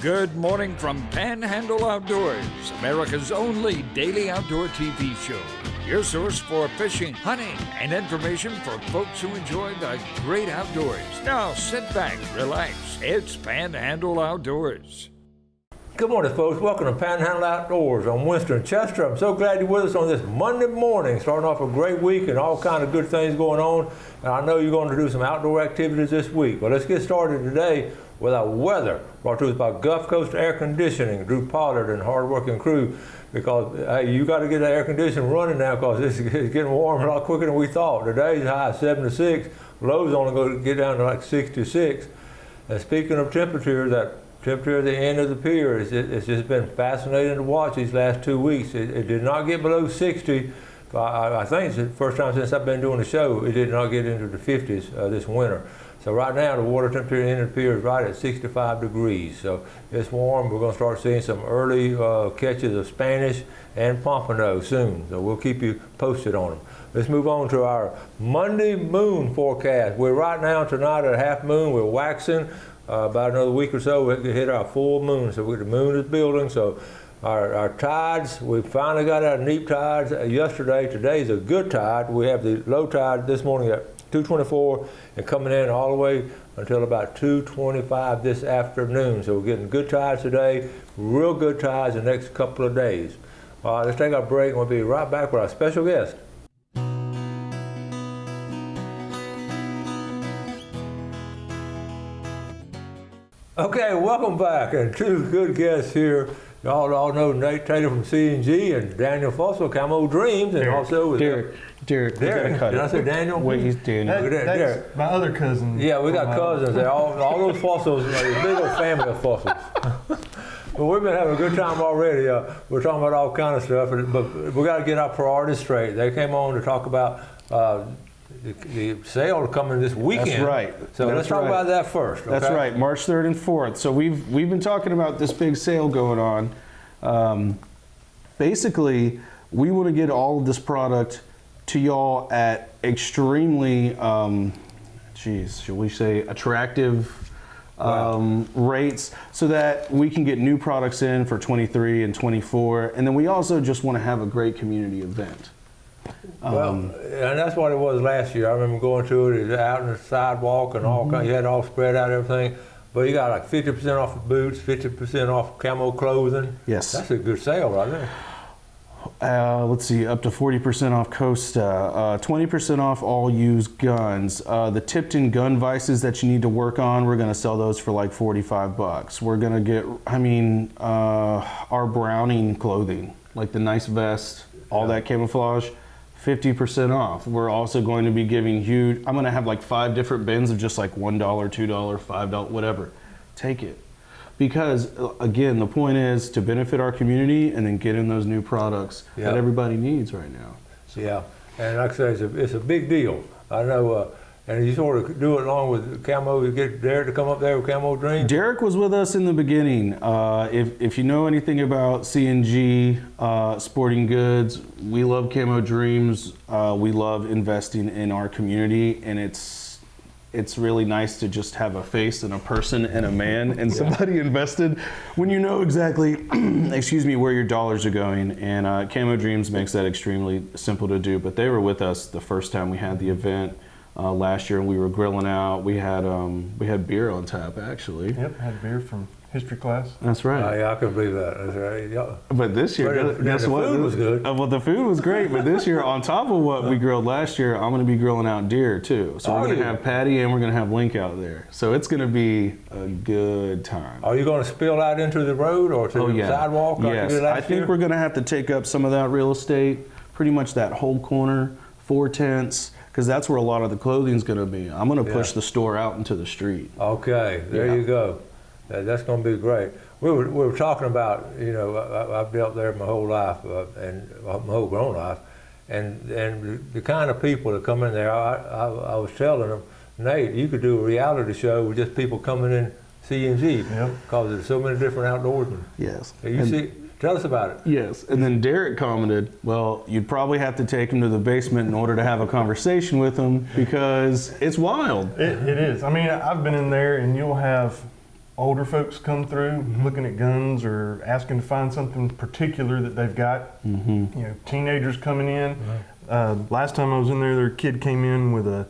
Good morning from Panhandle Outdoors, America's only daily outdoor TV show. Your source for fishing, hunting, and information for folks who enjoy the great outdoors. Now sit back, relax. It's Panhandle Outdoors. Good morning, folks. Welcome to Panhandle Outdoors. I'm Winston Chester. I'm so glad you're with us on this Monday morning, starting off a great week and all kind of good things going on. And I know you're going to do some outdoor activities this week. But let's get started today with our weather, brought to us by Gulf Coast Air Conditioning, Drew Pollard and hard-working crew. Because hey, you got to get that air conditioning running now, because it's getting warm a lot quicker than we thought. Today's high 76, lows only going to get down to like 66. And speaking of temperature, that temperature at the end of the pier, it's just been fascinating to watch these last 2 weeks. It did not get below 60. I think it's the first time since I've been doing the show, it did not get into the 50s this winter. So right now the water temperature at the end of the pier is right at 65 degrees. So it's warm. We're going to start seeing some early catches of Spanish and pompano soon. So we'll keep you posted on them. Let's move on to our Monday moon forecast. We're right now tonight at half moon. We're waxing. About another week or so, we hit our full moon. So the moon is building. So our tides, we finally got our neap tides yesterday. Today's a good tide. We have the low tide this morning at 2:24 and coming in all the way until about 2:25 this afternoon. So we're getting good tides today, real good tides the next couple of days. All right, let's take our break and we'll be right back with our special guest. Okay, welcome back, and two good guests here. Y'all all know Nate Taylor from C&G and Daniel Fossil, Camo Dreams, and Derek, also with Derek. Did I say Daniel? Wait, he's Daniel. Derek. My other cousin. Yeah, we got cousins there. All those fossils, like a big old family of fossils. But we've been having a good time already. We're talking about all kind of stuff, but we got to get our priorities straight. They came on to talk about the sale coming this weekend. That's right. So let's talk about that first. Okay? That's right, March 3rd and 4th. So we've been talking about this big sale going on. Basically, we want to get all of this product to y'all at extremely, shall we say, attractive rates, so that we can get new products in for 23 and 24. And then we also just want to have a great community event. Well, and that's what it was last year. I remember going to it out on the sidewalk and all kinds. You had it all spread out, everything. But you got like 50% off of boots, 50% off camo clothing. Yes. That's a good sale right there. Let's see, up to 40% off Costa, 20% off all used guns. The tipped-in gun vices that you need to work on, we're going to sell those for like $45. We're going to get, our Browning clothing, like the nice vest, all that camouflage, 50% off. We're also going to be giving huge, I'm going to have like 5 different bins of just like $1, $2, $5, whatever. Take it. Because again, the point is to benefit our community and then get in those new products that everybody needs right now. So. Yeah, and like I say, it's a big deal. I know, and you sort of do it along with Camo. You get Derek to come up there with Camo Dreams. Derek was with us in the beginning. If you know anything about C&G sporting goods, we love Camo Dreams. We love investing in our community, and it's really nice to just have a face and a person and a man and somebody invested when you know exactly, where your dollars are going. And Camo Dreams makes that extremely simple to do. But they were with us the first time we had the event last year, and we were grilling out. We had beer on tap, actually. Yep, had beer from history class. That's right. Yeah, I can believe that. That's right. Yeah. But this year, guess what? The food was good. Well, the food was great, but this year, on top of what we grilled last year, I'm going to be grilling out deer too. So we're going to have Patty and we're going to have Link out there. So it's going to be a good time. Are you going to spill out into the road or to the sidewalk? Yes, I think we're going to have to take up some of that real estate, pretty much that whole corner, 4 tents, because that's where a lot of the clothing's going to be. I'm going to push the store out into the street. Okay, there you go. That's going to be great. We were talking about, I've dealt there my whole life and my whole grown life, and the kind of people that come in there. I was telling them, Nate, you could do a reality show with just people coming in C&G, because there's so many different outdoorsmen. Yes. Tell us about it. Yes, and then Derek commented, well, you'd probably have to take him to the basement in order to have a conversation with him, because it's wild. It is. I mean, I've been in there, and you'll have older folks come through looking at guns or asking to find something particular that they've got. You know, teenagers coming in. Last time I was in there, their kid came in with a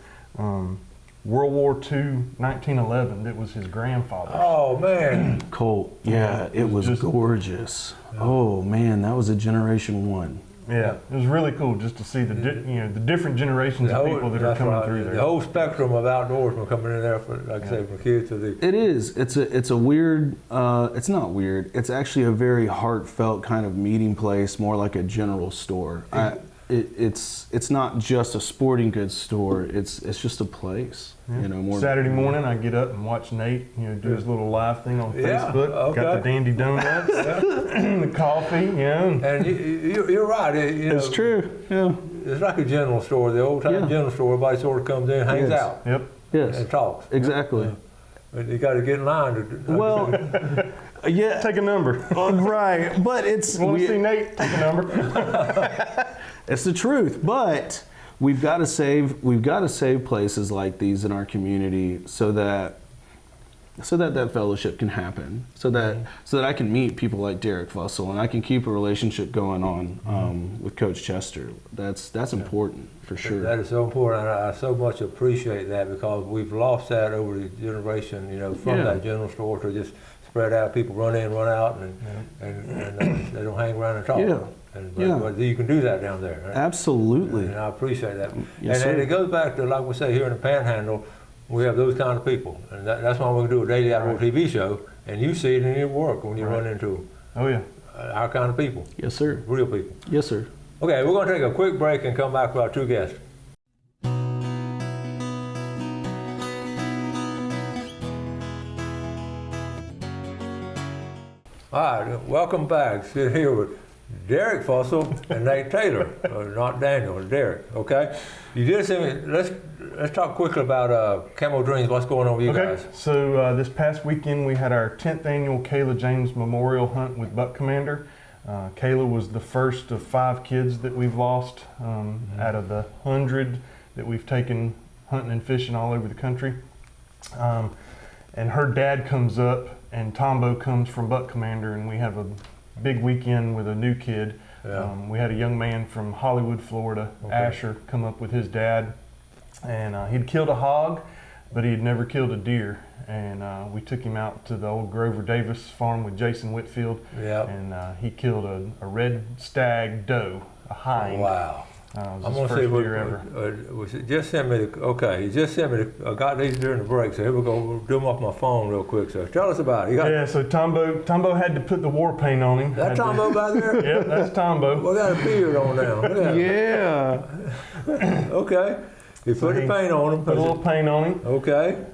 World War II 1911 that was his grandfather's. Oh man. Colt. Yeah, it was just gorgeous. Oh man, that was a generation one. Yeah, it was really cool just to see the the different generations of people that are coming through there. The whole spectrum of outdoorsmen coming in there, for, like I say, from kids to the. It is. It's a weird. It's not weird. It's actually a very heartfelt kind of meeting place, more like a general store. It's not just a sporting goods store. It's just a place. Yeah. You know, more. Saturday morning, I get up and watch Nate, do his little live thing on Facebook. Okay. Got the dandy donuts, the coffee, And you're right. It's true. Yeah. It's like a general store, the old time general store. Everybody sort of comes in, hangs out, Yes. and talks. Exactly. But you got to get in line to. Well. Yeah. take a number. Right. But it's. Want to see Nate? Take a number. It's the truth, but we've got to save places like these in our community so that that fellowship can happen, so that I can meet people like Derek Fussell and I can keep a relationship going on with Coach Chester. That's important for sure. That is so important, and I so much appreciate that because we've lost that over the generation. From that general store to just spread out. People run in, run out, and they don't hang around and talk. Yeah. But you can do that down there. Right? Absolutely. And I appreciate that. Yes, and sir. it goes back to, like we say, here in the Panhandle, we have those kind of people. And that's why we do a daily outdoor TV show, and you see it in your work when you run into Oh, yeah. our kind of people. Yes, sir. Real people. Yes, sir. Okay, we're going to take a quick break and come back with our two guests. All right, welcome back. Sit here with Derek Fussell and Nate Taylor, not Daniel, Derek. Okay, you did send me. Let's talk quickly about Camo Dreams. What's going on with you guys? So this past weekend we had our 10th annual Kayla James Memorial Hunt with Buck Commander. Kayla was the first of 5 kids that we've lost out of the 100 that we've taken hunting and fishing all over the country. And her dad comes up, and Tombo comes from Buck Commander, and we have a big weekend with a new kid. Yeah. We had a young man from Hollywood, Florida, Asher, come up with his dad, and he'd killed a hog, but he had never killed a deer. And we took him out to the old Grover Davis farm with Jason Whitfield, and he killed a red stag doe, a hind. Wow. I'm I'm going to see what just send me he just sent me I got these during the break, so here we go. We'll do them off my phone real quick. So tell us about it. So Tombo had to put the war paint on him. That Tombo back there? Yep, that's Tombo. We got a beard on now. Look at Yeah. Okay. You put the paint on him. Put a little paint on him. Okay.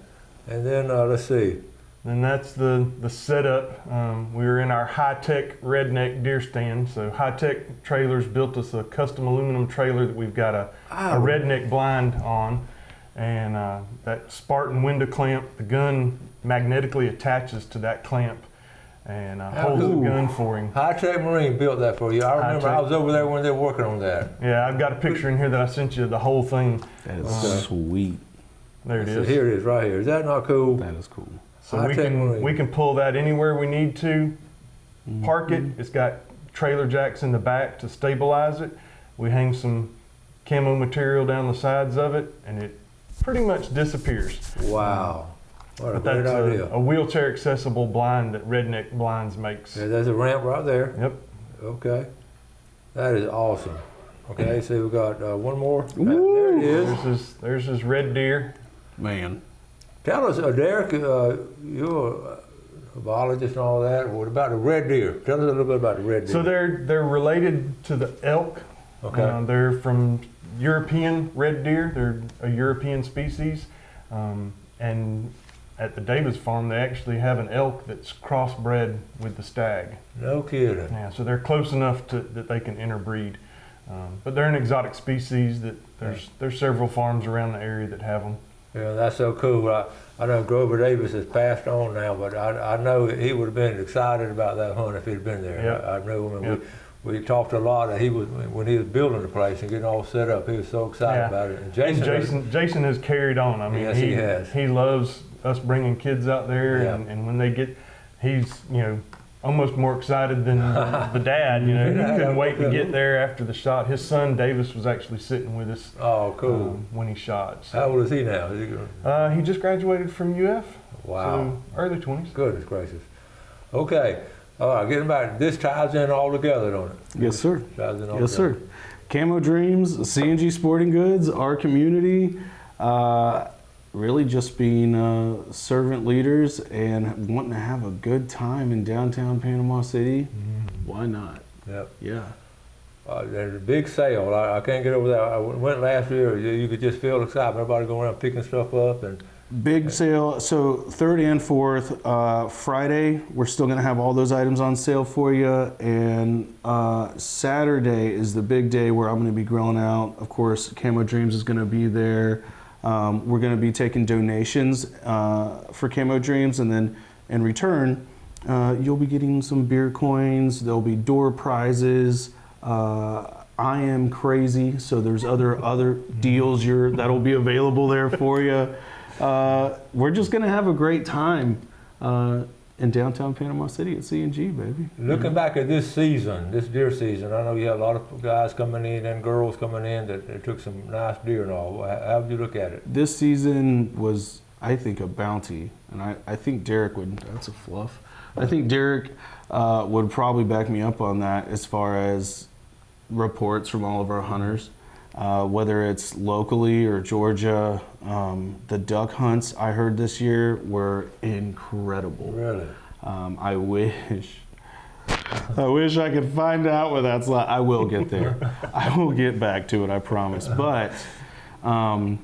And then let's see. And that's the setup. We were in our high-tech redneck deer stand. So high-tech trailers built us a custom aluminum trailer that we've got a redneck blind on. And that Spartan window clamp, the gun magnetically attaches to that clamp and holds the gun for him. High-tech Marine built that for you. I remember I was over there when they were working on that. Yeah, I've got a picture in here that I sent you, the whole thing. That is sweet. There it So is. here it is right here. Is that not cool? That is cool. So we can pull that anywhere we need to, park it. It's got trailer jacks in the back to stabilize it. We hang some camo material down the sides of it, and it pretty much disappears. Wow. What a But great that's idea. a wheelchair accessible blind that Redneck Blinds makes. Yeah, there's a ramp right there. Yep. Okay. That is awesome. Okay, so we've got one more. There it is. There's his red deer. Man. Tell us, Derek, you're a biologist and all that. What about the red deer? Tell us a little bit about the red deer. So they're related to the elk. Okay. They're from European red deer. They're a European species. And at the Davis farm, they actually have an elk that's crossbred with the stag. No kidding. Yeah, so they're close enough that they can interbreed. But they're an exotic species that there's several farms around the area that have them. Yeah, that's so cool. I know Grover Davis has passed on now, but I know he would have been excited about that hunt if he'd been there. Yep. I know him. And Yep. we talked a lot. And when he was building the place and getting all set up, he was so excited about it. And Jason has carried on. I mean, Yes, he has. He loves us bringing kids out there, Yeah. and when they get, he's, you know, almost more excited than the dad. You know, he couldn't wait to get there after the shot. His son Davis was actually sitting with us. Oh, cool. When he shot. So, How old is he now? Is he going? he just graduated from UF. Wow. So early 20s. Goodness gracious. Okay. All right, getting back. This ties in all together, don't it? Yes, sir. Ties in all Yes, together. sir. Camo Dreams, CNG Sporting Goods, our community, really just being servant leaders and wanting to have a good time in downtown Panama City. Why not? Yep. Yeah. There's a big sale. I can't get over that. I went last year. You could just feel the excitement. Everybody going around picking stuff up and. Big sale. So 3rd and 4th, Friday, we're still going to have all those items on sale for you. And Saturday is the big day where I'm going to be grilling out. Of course, Camo Dreams is going to be there. We're going to be taking donations for Camo Dreams. And then in return, you'll be getting some beer coins. There'll be door prizes. I am crazy. So there's other deals that'll be available there for you. We're just going to have a great time in downtown Panama City at CNG, baby. Looking back at this season, this deer season, I know you had a lot of guys coming in and girls coming in that took some nice deer and all. How did you look at it? This season was, I think, a bounty. And I think Derek would, that's a fluff. I think Derek would probably back me up on that as far as reports from all of our hunters. Whether it's locally or Georgia, the duck hunts I heard this year were incredible. Really? I wish I could find out where that's like. I will get there. I will get back to it, I promise. But no,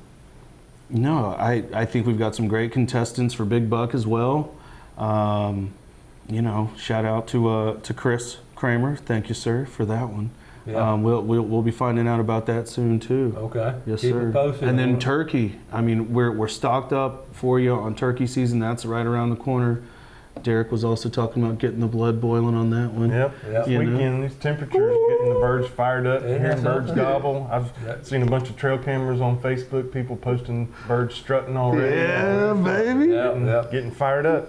I think we've got some great contestants for big buck as well. You know, shout out to Chris Kramer. Thank you, sir, for that one. Yeah. We'll be finding out about that soon too. Okay. Yes, Keep sir. it posted. And then turkey. I mean, we're stocked up for you on turkey season. That's right around the corner. Derek was also talking about getting the blood boiling on that one. Yep. Yep. You Weekend, these temperatures, getting the birds fired up, Ain't hearing that birds something? gobble. I've seen a bunch of trail cameras on Facebook, people posting birds strutting already. Yeah, baby. Yep. Getting fired up.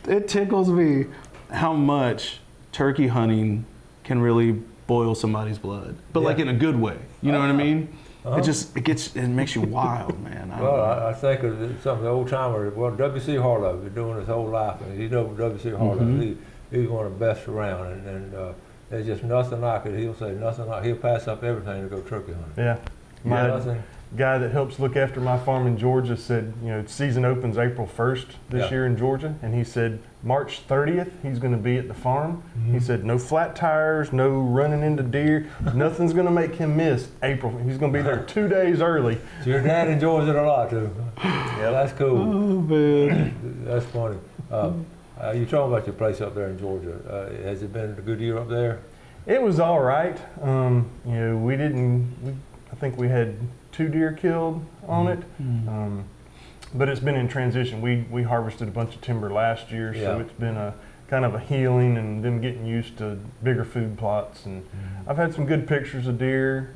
It tickles me how much turkey hunting can really boil somebody's blood, but like in a good way. You know what I mean? It makes you wild, man. Well, I think of some of the old timers. Well, W.C. Harlow been doing his whole life, and you know W.C. Harlow. He's one of the best around, and there's just nothing like it. He'll say nothing like. He'll pass up everything to go turkey hunting. Yeah. My guy that helps look after my farm in Georgia said, you know, season opens April 1st this year in Georgia, and he said March 30th he's going to be at the farm. He said no flat tires, no running into deer, nothing's going to make him miss April. He's going to be there 2 days early. So your dad enjoys it a lot too. Yeah, that's cool. Oh man, That's funny. You talking about your place up there in Georgia? Has it been a good year up there? It was all right. You know, I think we had 2 deer killed on it. But it's been in transition. We harvested a bunch of timber last year, so it's been a kind of a healing and them getting used to bigger food plots. And I've had some good pictures of deer.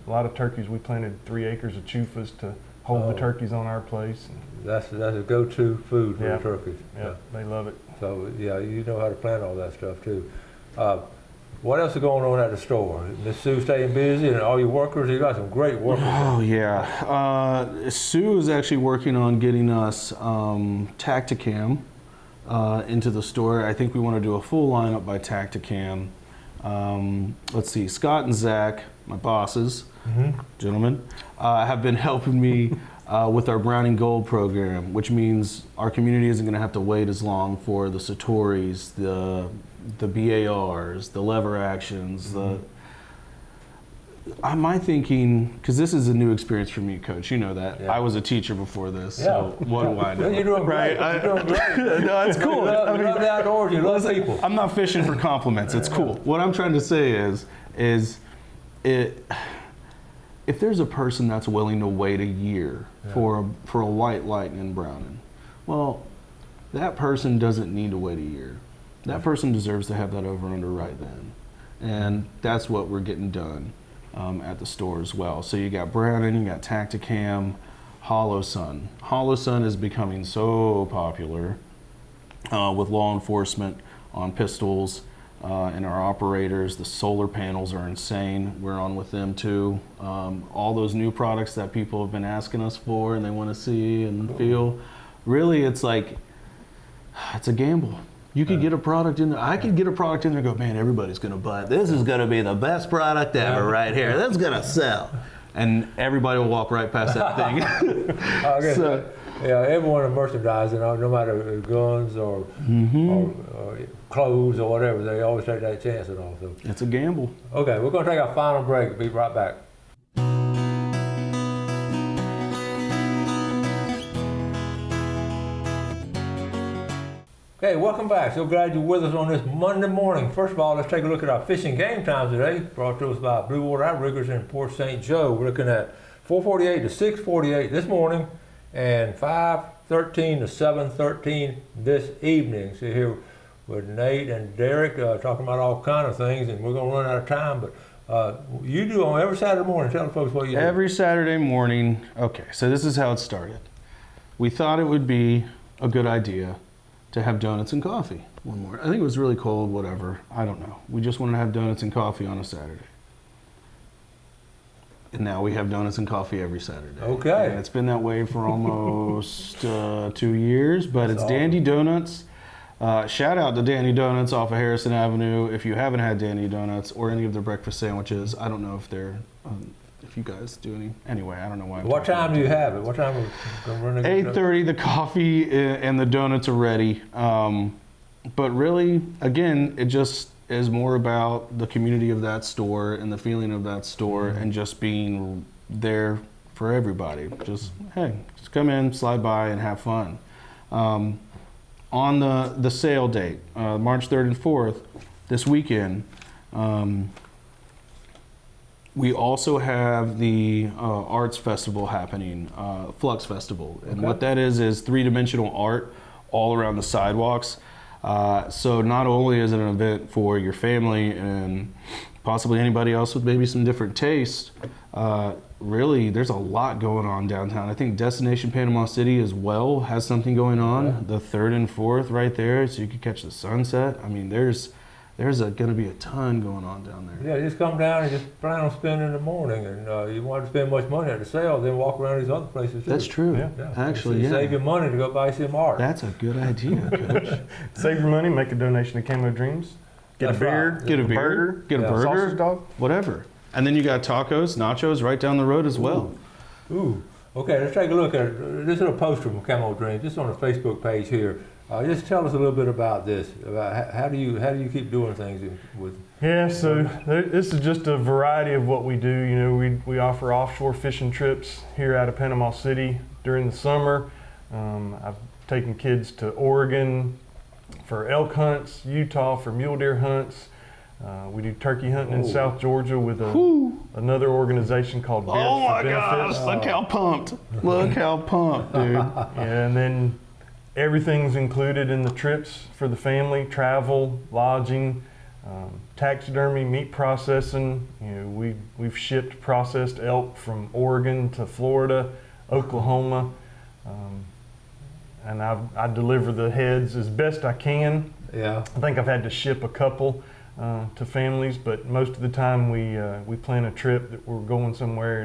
A lot of turkeys. We planted 3 acres of chufas to hold the turkeys on our place. That's a go-to food for the turkeys. Yeah, they love it. So yeah, you know how to plant all that stuff too. What else is going on at the store? Miss Sue staying busy, and all your workers. You got some great workers. oh yeah. Sue is actually working on getting us Tacticam into the store. I think we want to do a full lineup by Tacticam. Let's see, Scott and Zach, my bosses, gentlemen, have been helping me with our Brown and Gold program, which means our community isn't going to have to wait as long for the Satori's, the BARs, the lever actions. My thinking, because this is a new experience for me, Coach. You know that. I was a teacher before this, so what do I know? You're doing great. Right? You're doing great. No, it's cool. You love the outdoors. You love people. I'm not fishing for compliments. It's cool. What I'm trying to say is if there's a person that's willing to wait a year for a white lightning browning, well, that person doesn't need to wait a year. That person deserves to have that over under right then. And that's what we're getting done at the store as well. So you got Browning, you got Tacticam. Hollow Sun. Hollow Sun is becoming so popular with law enforcement on pistols and our operators. The solar panels are insane. We're on with them too. All those new products that people have been asking us for and they want to see and feel. Really, it's like, it's a gamble. You could get a product in there. I could get a product in there and go, man, everybody's going to buy it. This is going to be the best product ever right here. This is going to sell. And everybody will walk right past that thing. I guess, yeah, everyone in merchandising, no matter guns or clothes or whatever, they always take that chance and all. So. It's a gamble. Okay, we're going to take our final break. Be right back. Hey, welcome back. So glad you're with us on this Monday morning. First of all, let's take a look at our fishing game times today, brought to us by Blue Water Outriggers in Port St. Joe. We're looking at 4:48 to 6:48 this morning and 5:13 to 7:13 this evening. So here with Nate and Derek talking about all kind of things, and we're going to run out of time, but you do on every Saturday morning. Tell the folks what you do. Every Saturday morning. Okay, so this is how it started. We thought it would be a good idea to have donuts and coffee one morning. I think it was really cold, whatever. I don't know. We just wanted to have donuts and coffee on a Saturday. And now we have donuts and coffee every Saturday. Okay. And it's been that way for almost 2 years, but it's Dandy Donuts. Shout out to Dandy Donuts off of Harrison Avenue. If you haven't had Dandy Donuts or any of their breakfast sandwiches, I don't know if they're, if you guys do any. Anyway, I don't know why. What time do you have it? What time are we going to run it? 8:30, the coffee and the donuts are ready. But really, again, it just is more about the community of that store and the feeling of that store and just being there for everybody. Just, hey, just come in, slide by, and have fun. On the sale date, March 3rd and 4th, this weekend, we also have the Arts Festival happening, Flux Festival. And what that is three-dimensional art all around the sidewalks. So not only is it an event for your family and possibly anybody else with maybe some different tastes, really there's a lot going on downtown. I think Destination Panama City as well has something going on, the 3rd and 4th right there, so you could catch the sunset. I mean, there's going to be a ton going on down there. Yeah, just come down and just plan on spending the morning. And you want to spend much money at the sale, then walk around these other places too. That's true. Yeah. Actually, yeah. Save your money to go buy some art. That's a good idea, Coach. Save your money, make a donation to Camo Dreams. Get That's a beer, right. Get a beer, burger, get a burger, sausage dog, whatever. And then you got tacos, nachos right down the road as well. Ooh. Okay, let's take a look at this little poster from Camo Dreams, just on the Facebook page here. Just tell us a little bit about this. About how do you keep doing things with? Yeah, so this is just a variety of what we do. You know, we offer offshore fishing trips here out of Panama City during the summer. I've taken kids to Oregon for elk hunts, Utah for mule deer hunts. We do turkey hunting in South Georgia with another organization called Deer for Benefits. Look how pumped. Look how pumped, dude. Yeah, and then everything's included in the trips for the family: travel, lodging, taxidermy, meat processing. You know, we've shipped processed elk from Oregon to Florida, Oklahoma, and I deliver the heads as best I can. Yeah. I think I've had to ship a couple to families, but most of the time we plan a trip that we're going somewhere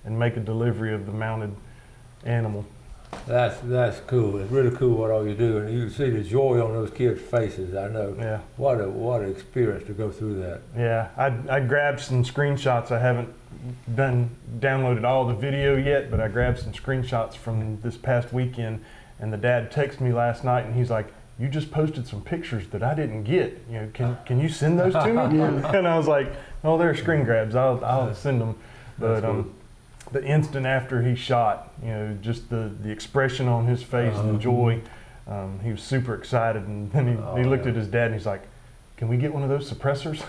and make a delivery of the mounted animal. That's cool. It's really cool what all you do, and you can see the joy on those kids' faces. I know. Yeah. What an experience to go through that. Yeah, I grabbed some screenshots. I haven't downloaded all the video yet, but I grabbed some screenshots from this past weekend, and the dad texted me last night, and he's like, "You just posted some pictures that I didn't get. You know, can you send those to me?" And I was like, "Oh, they're screen grabs. I'll send them." But the instant after he shot, you know, just the expression on his face and the joy, he was super excited. And then he looked at his dad and he's like, "Can we get one of those suppressors?"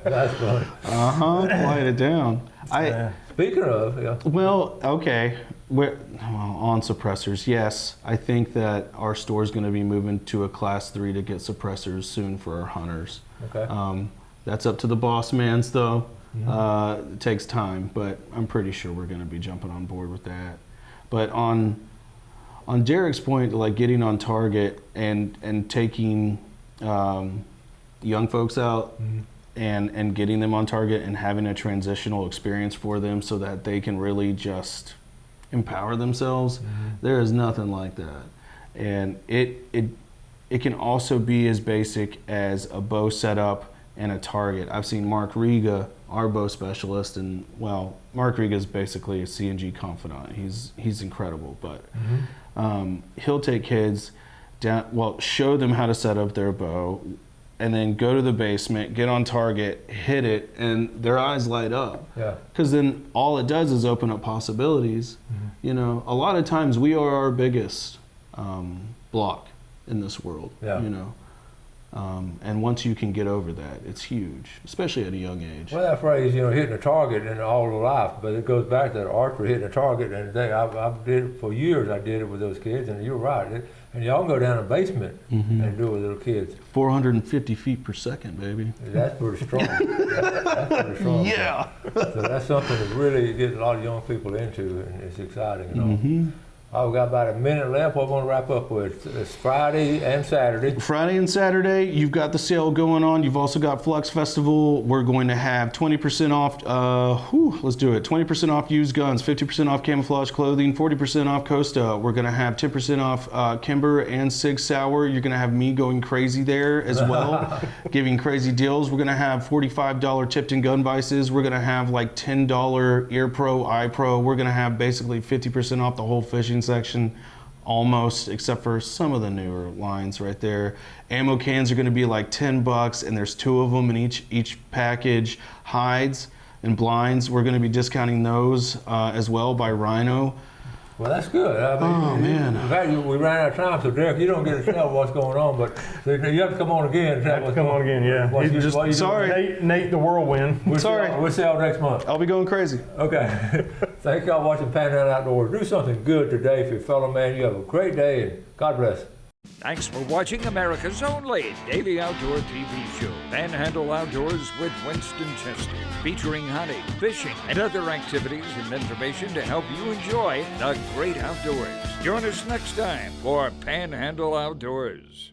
That's funny. Quiet it down. Speaking of, yeah. Well, okay. On suppressors, yes. I think that our store is going to be moving to a class 3 to get suppressors soon for our hunters. Okay. That's up to the boss mans, though. It takes time, but I'm pretty sure we're going to be jumping on board with that. But on Derek's point, like getting on target and taking young folks out and getting them on target and having a transitional experience for them so that they can really just empower themselves, there is nothing like that. And it can also be as basic as a bow setup and a target. I've seen Mark Riga, our bow specialist, and well, Mark Riga is basically a CNG confidant. He's incredible, but he'll take kids down, well, show them how to set up their bow, and then go to the basement, get on target, hit it, and their eyes light up. Yeah. Because then all it does is open up possibilities. You know, a lot of times we are our biggest block in this world. Yeah. You know, and once you can get over that, it's huge, especially at a young age. Well, that phrase, you know, hitting a target in all of life, but it goes back to the archery, hitting a target. And I did it for years. I did it with those kids, and you're right. And y'all go down a basement and do it with little kids. 450 feet per second, baby. That's pretty strong. That's pretty strong. Yeah. So that's something that really gets a lot of young people into, and it's exciting. You know? We've got about a minute left. What we're going to wrap up with? It's Friday and Saturday. Friday and Saturday, you've got the sale going on. You've also got Flux Festival. We're going to have 20% off, let's do it. 20% off used guns, 50% off camouflage clothing, 40% off Costa. We're going to have 10% off Kimber and Sig Sauer. You're going to have me going crazy there as well, giving crazy deals. We're going to have $45 Tipton gun vices. We're going to have like $10 Ear Pro, Eye Pro. We're going to have basically 50% off the whole fishing section, almost, except for some of the newer lines right there. Ammo cans are going to be like $10, and there's 2 of them in each package. Hides and blinds, we're going to be discounting those as well by Rhino. Well, that's good. I mean, man. In fact, we ran out of time, so Derek, you don't get to tell what's going on, but you have to come on again. Yeah. Sorry. Nate the Whirlwind. Sorry. We'll see y'all next month. I'll be going crazy. Okay. Thank y'all for watching Panhandle Outdoors. Do something good today for your fellow man. You have a great day, and God bless. Thanks for watching America's only daily outdoor TV show, Panhandle Outdoors with Winston Chester, featuring hunting, fishing, and other activities and information to help you enjoy the great outdoors. Join us next time for Panhandle Outdoors.